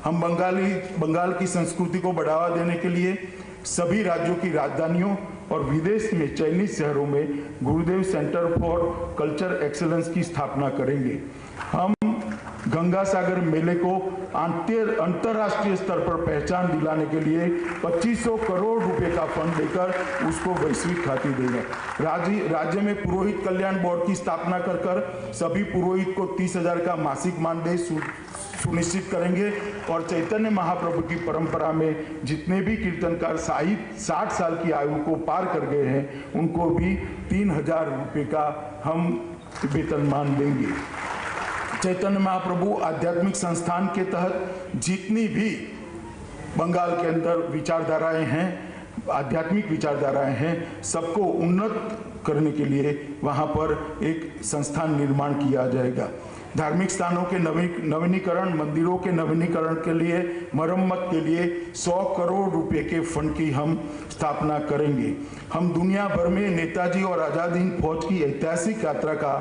हम बंगाल की संस्कृति को बढ़ावा देने के लिए सभी राज्यों की राजधानियों और विदेश में चयनित शहरों में गुरुदेव सेंटर फॉर कल्चर एक्सीलेंस की स्थापना करेंगे। हम गंगा सागर मेले को अंतर्राष्ट्रीय स्तर पर पहचान दिलाने के लिए 2500 करोड़ रुपए का फंड देकर उसको वैश्विक ख्याति देगा। राज्य में पुरोहित कल्याण बोर्ड की स्थापना कर सभी पुरोहित को 30,000 का मासिक मानदेय सुनिश्चित करेंगे और चैतन्य महाप्रभु की परंपरा में जितने भी कीर्तनकार 60 साल की आयु को पार कर गए हैं उनको भी 3,000 रुपये का हम वेतनमान देंगे। चैतन्य महाप्रभु आध्यात्मिक संस्थान के तहत जितनी भी बंगाल के अंदर विचारधाराएं हैं, आध्यात्मिक विचारधाराएं हैं, सबको उन्नत करने के लिए वहां पर एक संस्थान निर्माण किया जाएगा। धार्मिक स्थानों के नवीनीकरण, मंदिरों के नवीनीकरण के लिए, मरम्मत के लिए 100 करोड़ रुपए के फंड की हम स्थापना करेंगे। हम दुनिया भर में नेताजी और आजाद हिंद फौज की ऐतिहासिक यात्रा का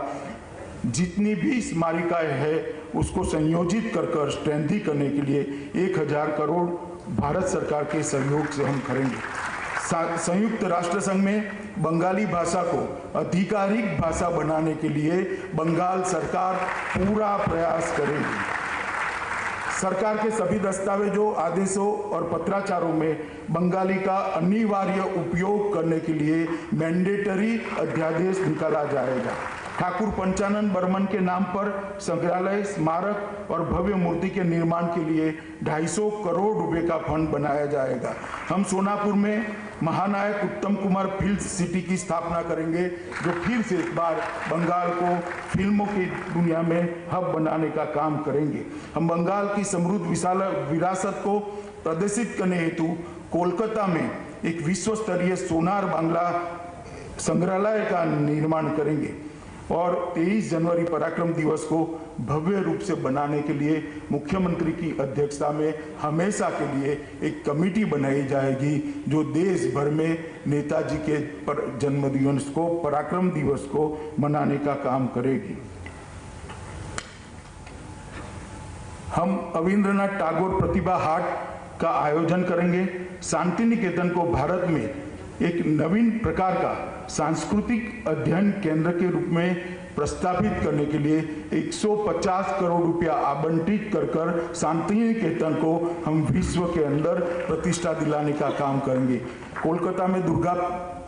जितनी भी स्मारिकाएं है उसको संयोजित कर स्ट्रेंथी करने के लिए 1000 करोड़ भारत सरकार के सहयोग से हम करेंगे। संयुक्त राष्ट्र संघ में बंगाली भाषा को आधिकारिक भाषा बनाने के लिए बंगाल सरकार पूरा प्रयास करेगी। सरकार के सभी दस्तावेजों, आदेशों और पत्राचारों में बंगाली का अनिवार्य उपयोग करने के लिए मैंडेटरी अध्यादेश निकाला जाएगा। ठाकुर पंचानन बर्मन के नाम पर संग्रहालय, स्मारक और भव्य मूर्ति के निर्माण के लिए 250 करोड़ रुपए का फंड बनाया जाएगा। हम सोनापुर में महानायक उत्तम कुमार फिल्म सिटी की स्थापना करेंगे, जो फिर से एक बार बंगाल को फिल्मों की दुनिया में हब बनाने का काम करेंगे। हम बंगाल की समृद्ध विशाल विरासत को प्रदर्शित करने हेतु कोलकाता में एक विश्व स्तरीय सोनार बांग्ला संग्रहालय का निर्माण करेंगे और 23 जनवरी पराक्रम दिवस को भव्य रूप से बनाने के लिए मुख्यमंत्री की अध्यक्षता में हमेशा के लिए एक कमेटी बनाई जाएगी जो देश भर में नेताजी के जन्मदिवस को, पराक्रम दिवस को मनाने का काम करेगी। हम रविंद्रनाथ टैगोर प्रतिभा हाट का आयोजन करेंगे। शांति निकेतन को भारत में एक नवीन प्रकार का सांस्कृतिक अध्ययन केंद्र के रूप में प्रस्तावित करने के लिए 150 करोड़ रुपया आवंटित कर शांति निकेतन को हम विश्व के अंदर प्रतिष्ठा दिलाने का काम करेंगे। कोलकाता में दुर्गा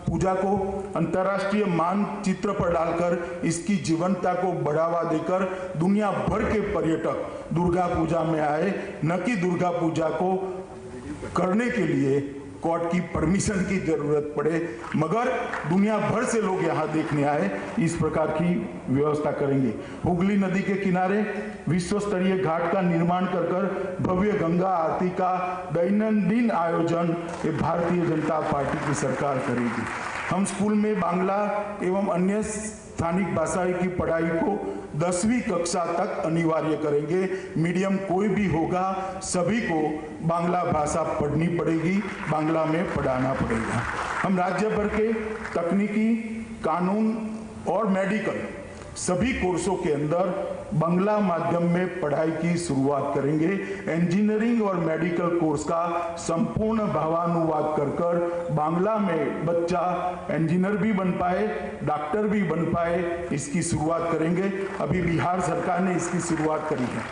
पूजा को अंतर्राष्ट्रीय मानचित्र पर डालकर इसकी जीवंतता को बढ़ावा देकर दुनिया भर के पर्यटक दुर्गा पूजा में आए, न कि दुर्गा पूजा को करने के लिए कोर्ट की परमिशन की जरूरत पड़े, मगर दुनिया भर से लोग यहाँ देखने आए, इस प्रकार की व्यवस्था करेंगे। हुगली नदी के किनारे विश्व स्तरीय घाट का निर्माण कर भव्य गंगा आरती का दैनंदिन आयोजन ये भारतीय जनता पार्टी की सरकार करेगी। हम स्कूल में बांग्ला एवं अन्य स्थानिक भाषाओं की पढ़ाई को 10वीं कक्षा तक अनिवार्य करेंगे। मीडियम कोई भी होगा, सभी को बांग्ला भाषा पढ़नी पड़ेगी, बांग्ला में पढ़ाना पड़ेगा। हम राज्य भर के तकनीकी, कानून और मेडिकल सभी कोर्सों के अंदर बांग्ला माध्यम में पढ़ाई की शुरुआत करेंगे। इंजीनियरिंग और मेडिकल कोर्स का संपूर्ण भावानुवाद कर बांग्ला में बच्चा इंजीनियर भी बन पाए, डॉक्टर भी बन पाए, इसकी शुरुआत करेंगे। अभी बिहार सरकार ने इसकी शुरुआत करी है।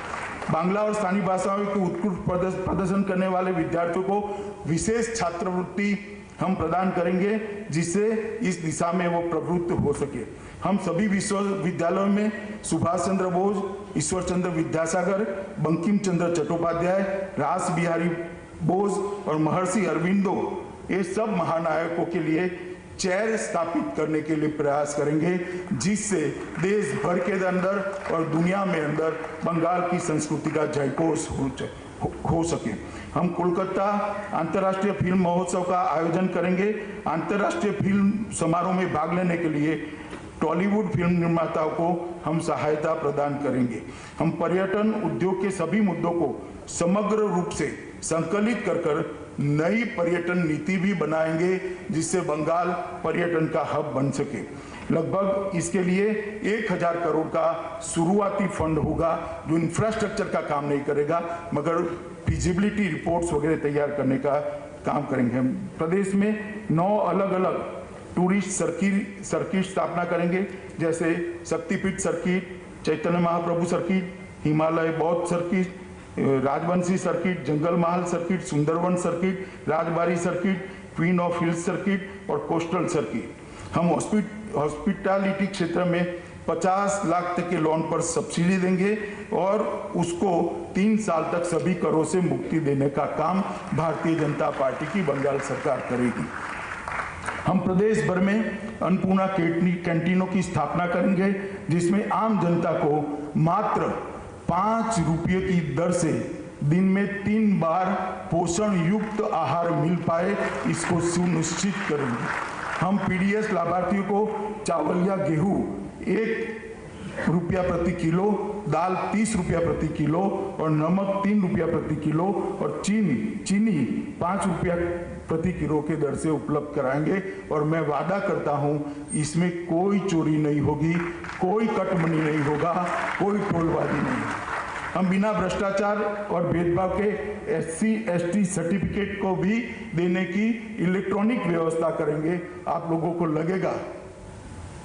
बांग्ला और स्थानीय भाषाओं के उत्कृष्ट प्रदर्शन करने वाले विद्यार्थियों को विशेष छात्रवृत्ति हम प्रदान करेंगे, जिससे इस दिशा में वो प्रवृत्त हो सके। हम सभी विश्वविद्यालयों में सुभाष चंद्र बोस, ईश्वर चंद्र विद्यासागर, बंकिम चंद्र चट्टोपाध्याय, रास बिहारी बोस और महर्षि अरविंदो, ये सब महानायकों के लिए चेयर स्थापित करने के लिए प्रयास करेंगे, जिससे देश भर के अंदर और दुनिया में अंदर बंगाल की संस्कृति का जयघोष हो सके। हम कोलकाता अंतर्राष्ट्रीय फिल्म महोत्सव का आयोजन करेंगे। अंतर्राष्ट्रीय फिल्म समारोह में भाग लेने के लिए टॉलीवुड फिल्म निर्माताओं को हम सहायता प्रदान करेंगे। हम पर्यटन उद्योग के सभी मुद्दों को समग्र रूप से संकलित कर नई पर्यटन नीति भी बनाएंगे, जिससे बंगाल पर्यटन का हब बन सके। लगभग इसके लिए 1000 करोड़ का शुरुआती फंड होगा, जो इंफ्रास्ट्रक्चर का काम नहीं करेगा मगर फिजिबिलिटी रिपोर्ट्स वगैरह तैयार करने का काम करेंगे। हम प्रदेश में 9 अलग अलग टूरिस्ट सर्किट स्थापना करेंगे, जैसे शक्तिपीठ सर्किट, चैतन्य महाप्रभु सर्किट, हिमालय बौद्ध circuit, Rajbanshi circuit, Jangal Mahal circuit, Sundarban circuit, Rajbari circuit, queen of hills circuit और कोस्टल सर्किट। हम हॉस्पिटैलिटी क्षेत्र में 50 लाख तक के लोन पर सब्सिडी देंगे और उसको 3 साल तक सभी करों से मुक्ति देने का काम भारतीय जनता पार्टी की बंगाल सरकार करेगी। हम प्रदेश भर में अन्नपूर्णा कैंटीनों की स्थापना करेंगे, जिसमें आम जनता को मात्र 5 रुपये की दर से दिन में 3 बार पोषण युक्त आहार मिल पाए, इसको सुनिश्चित करेंगे। हम पीडीएस लाभार्थियों को चावल या गेहूं 1 रुपया प्रति किलो, दाल 30 रुपया प्रति किलो और नमक 3 रुपया प्रति किलो और चीनी 5 रुपया प्रति किलो के दर से उपलब्ध कराएंगे। और मैं वादा करता हूं इसमें कोई चोरी नहीं होगी, कोई कटमनी नहीं होगा, कोई टोलबाजी नहीं। हम बिना भ्रष्टाचार और भेदभाव के SC/ST सर्टिफिकेट को भी देने की इलेक्ट्रॉनिक व्यवस्था करेंगे। आप लोगों को लगेगा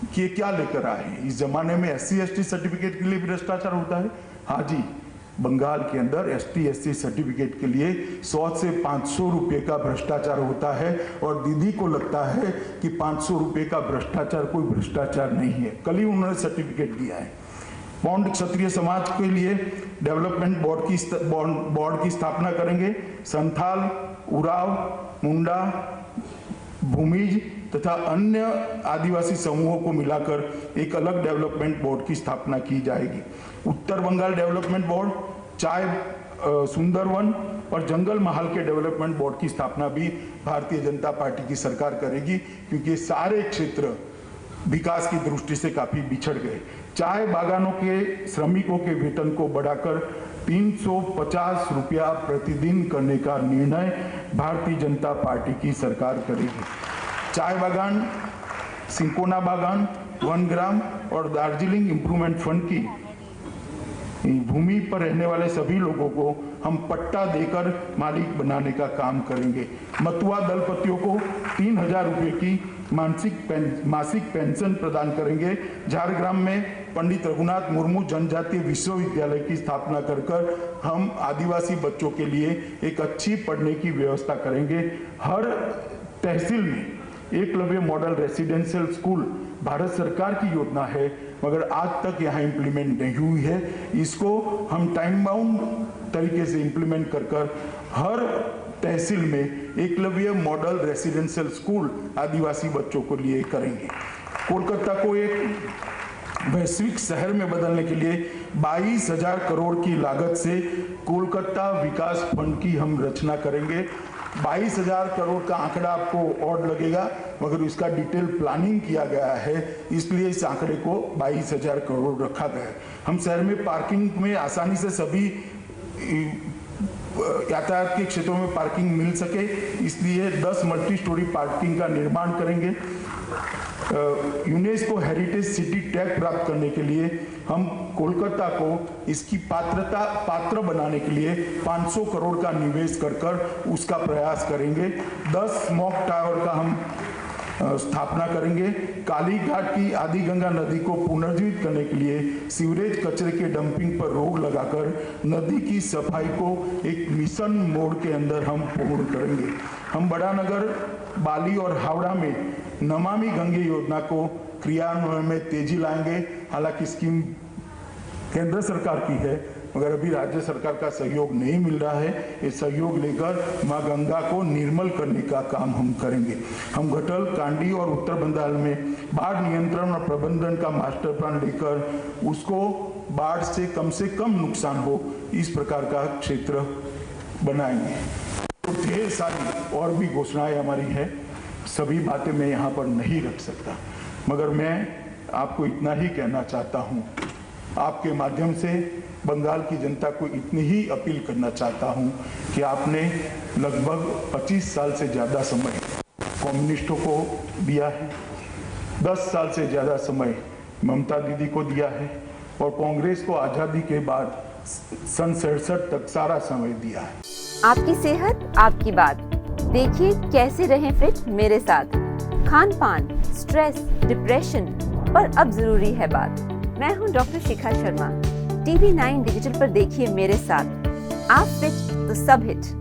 कि ये क्या लेकर आए हैं, इस जमाने में SC/ST सर्टिफिकेट के लिए भ्रष्टाचार होता है? हाँ जी, बंगाल के अंदर ST/SC सर्टिफिकेट के लिए 100 से 500 रुपये का भ्रष्टाचार होता है और दीदी को लगता है कि 500 रुपये का भ्रष्टाचार कोई भ्रष्टाचार नहीं है। कल ही उन्होंने सर्टिफिकेट दिया है। पौंड क्षत्रिय समाज के लिए डेवलपमेंट बोर्ड की स्थापना करेंगे। संथाल, उराव, मुंडा, भूमिज तथा अन्य आदिवासी समूहों को मिलाकर एक अलग डेवलपमेंट बोर्ड की स्थापना की जाएगी। उत्तर बंगाल डेवलपमेंट बोर्ड, चाय, सुंदरवन और जंगल महल के डेवलपमेंट बोर्ड की स्थापना भी भारतीय जनता पार्टी की सरकार करेगी, क्योंकि सारे क्षेत्र विकास की दृष्टि से काफी बिछड़ गए। चाय बागानों के श्रमिकों के वेतन को बढ़ाकर 350 रुपया प्रतिदिन करने का निर्णय भारतीय जनता पार्टी की सरकार करेगी। चाय बागान, सिंकोना बागान, वनग्राम और दार्जिलिंग इंप्रूवमेंट फंड की भूमि पर रहने वाले सभी लोगों को हम पट्टा देकर मालिक बनाने का काम करेंगे। मतुआ दलपतियों को 3000 रुपये की मासिक पेंशन प्रदान करेंगे। झारग्राम में पंडित रघुनाथ मुर्मू जनजातीय विश्वविद्यालय की स्थापना कर हम आदिवासी बच्चों के लिए एक अच्छी पढ़ने की व्यवस्था करेंगे। हर तहसील में Eklavya model residential school Bharat सरकार की योजना है, मगर आज तक यहाँ इम्प्लीमेंट नहीं हुई है। इसको हम टाइम बाउंड तरीके से इम्प्लीमेंट कर हर तहसील में एकलव्य मॉडल रेसिडेंशियल स्कूल आदिवासी बच्चों को लिए करेंगे। कोलकाता को एक वैश्विक शहर में बदलने के लिए 22,000 करोड़ की लागत से कोलकाता विकास फंड की हम रचना करेंगे। 22,000 करोड़ का आंकड़ा आपको ऑड लगेगा, मगर इसका डिटेल प्लानिंग किया गया है, इसलिए इस आंकड़े को 22,000 करोड़ रखा गया है। हम शहर में पार्किंग में आसानी से सभी यातायात के क्षेत्रों में पार्किंग मिल सके, इसलिए 10 मल्टी स्टोरी पार्किंग का निर्माण करेंगे। यूनेस्को हेरिटेज सिटी टैग प्राप्त करने के लिए हम कोलकाता को इसकी पात्र बनाने के लिए 500 करोड़ का निवेश कर उसका प्रयास करेंगे। 10 स्मॉग टावर का हम स्थापना करेंगे। काली घाट की आदि गंगा नदी को पुनर्जीवित करने के लिए सीवरेज कचरे के डंपिंग पर रोक लगाकर नदी की सफाई को एक मिशन मोड के अंदर हम पूर्ण करेंगे। हम बड़ा नगर, बाली और हावड़ा में नमामि गंगे योजना को क्रियान्वयन में तेजी लाएंगे। हालांकि स्कीम केंद्र सरकार की है, मगर अभी राज्य सरकार का सहयोग नहीं मिल रहा है। ये सहयोग लेकर मां गंगा को निर्मल करने का काम हम करेंगे। हम घटल, कांडी और उत्तर बंगाल में बाढ़ नियंत्रण और प्रबंधन का मास्टर प्लान लेकर उसको बाढ़ से कम नुकसान हो, इस प्रकार का क्षेत्र बनाएंगे। तो ढेर सारी और भी घोषणाएं हमारी है, सभी बातें मैं यहाँ पर नहीं रख सकता, मगर मैं आपको इतना ही कहना चाहता हूँ, आपके माध्यम से बंगाल की जनता को इतनी ही अपील करना चाहता हूं कि आपने लगभग 25 साल से ज़्यादा समय कम्युनिस्टों को दिया है, 10 साल से ज़्यादा समय ममता दीदी को दिया है और कांग्रेस को आज़ादी के बाद सन 67 तक सारा समय दिया है। आपकी सेहत आपकी बात। देखिए कैसे रहें फिट मेरे साथ। खान पान, स्ट्रेस, डिप्रेशन पर अब जरूरी है बात। मैं हूं doctor Shikha Sharma. TV9 digital पर देखिए मेरे साथ। आप फिट तो सब हिट।